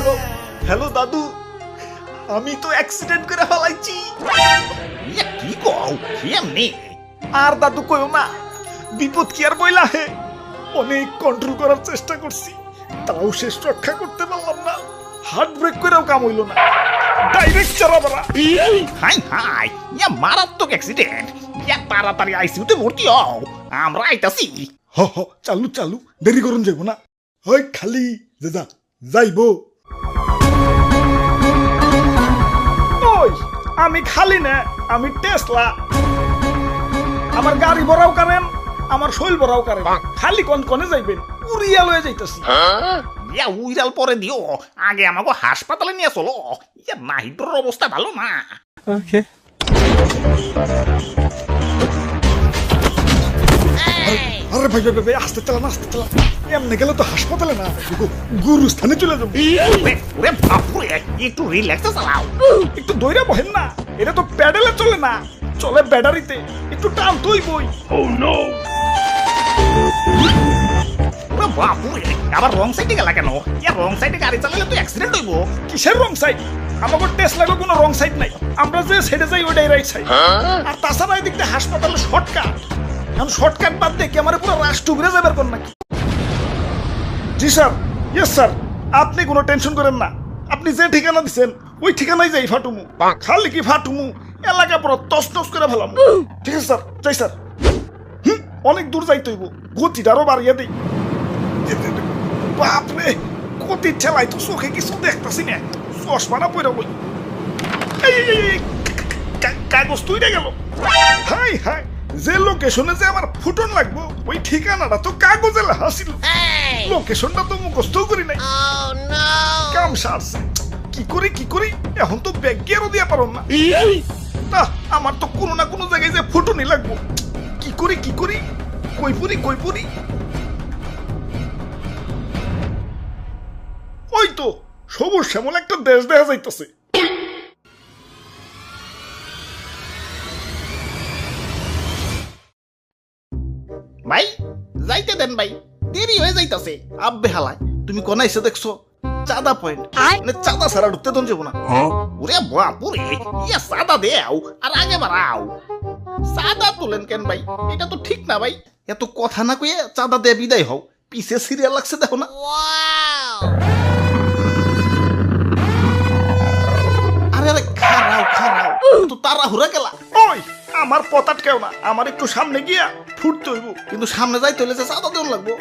Hello hello দাদু, আমি তো অ্যাক্সিডেন্ট করে ফেলাইছি। কি কও কেমনে? আর দাদু কইও না, বিপদ কি আর বইলা হে। অনেক কন্ট্রোল করার চেষ্টা করছি, তাও শেষ রক্ষা করতে পারলাম না। হার্ট ব্রেক করেও কাম হইল না, ডাইরেক্ট চারাবারা। হাই হাই, মারাত্মক অ্যাক্সিডেন্ট। তাড়াতাড়ি আইসিইউতে ভর্তি হও, আমরা আইতাছি। হ হ, চালু চালু, দেরি করুন যাইব না। হয় খালি দাদা যাইব। ওই আমি খালি না, আমি টেসলা। আমার গাড়ি ভরাও কারেন, আমার শৈল ভরাও কারেন। খালি কোন কোনে যাইবেন, উড়িয়া লয়ে যাইতাছি। উইরাল পরে দিও, আগে আমাকে হাসপাতালে নিয়ে চলো। নাহিদর অবস্থা ভালো না। আরে ভাই ভাই ভাই, আস্তে চালান আস্তে চালান। এমনি গেলে তো হাসপাতালে না, গুরুস্থানে চলে যাবো। ওরে বাপুরে, একটু রিল্যাক্সে চালাও। একটু দইরা বহেন না, এটা তো প্যাডেলে চলে না, চলে ব্যাটারিতে। একটু টান তুই বই। ওরে বাপুরে, আবার রং সাইডে গেলা কেন? রং সাইডে গাড়ি চালালে তো অ্যাক্সিডেন্ট হইব। কিসের রং সাইড? আমাকে টেসলার কোনো রং সাইড নাই, আমরা যে সাইডে যাই ওইটাই রাইট সাইড। আর তাছাড়া এদিক দিয়ে হাসপাতালে শর্টকাট। এখন শর্টকাট বাদ দিয়ে আমার পুরো রাষ্ট্র ঘুরে যাবার কোন নাকি? জি স্যার, ইয়েস স্যার, আপনি কোনো টেনশন করেন না। আপনি যে ঠিকানা দিচ্ছেন ওই ঠিকানায় যাই ফাটুমু। খালি কি ফাটুমু, এলাকা পুরো তস তস করে ফেলাম। ঠিক আছে স্যার, যাই স্যার। অনেক দূর যাইতে হইব, গতিটা আরো বাড়িয়ে দিই। বাপরে, গতি ঠেলাই তো চোখে কিছু দেখতেছি না, চশমাটা পড়ে বই। কাগজ তুইটা গেল। হাই হাই, যে লোকেশনে যে আমার ফুটন লাগবো ওই ঠিকানাটা তো কাগজে লেখা ছিল। লোকেশনটা তো মুখস্থ করি নাই। কাম সারছে, কি করি কি করি, এখন তো ব্যাগ গিয়ারও দিয়া পারো না। না, আমার তো কোনো না কোনো জায়গায় যে ফুটনই লাগবো। কি করি কি করি, কই পড়ি কই পড়ি। ওই তো সবুজ শ্যামল একটা দেশ দেখা যাইতেছে। ভাই যাইতে দেন ভাই, দেরি হয়ে যাইতাছে। আব্বে হালায়, তুমি কোন এসে দেখছো? চাঁদা পয়েন্ট, মানে চাঁদা ছাড়া ঢুকতে দন যাবো না। ওরে বাপুরে, চাঁদা দেও আর আগে বাড়াও। চাঁদা তোলেন কেন ভাই? এটা তো ঠিক না ভাই। এত কথা না কয়ে চাঁদা দিয়ে বিদায় হও, পিছে সিরিয়াল লাগছে দেখো না। আরে আরে, খারাও খারাও, তো তাড়াহুড়া গেলা। ওই আমার পথ আটকেও না, আমার একটু সামনে গিয়া ফুটতে হইব। কিন্তু সামনে যাইতে হলে যে চাঁদা দেওয়া লাগবো।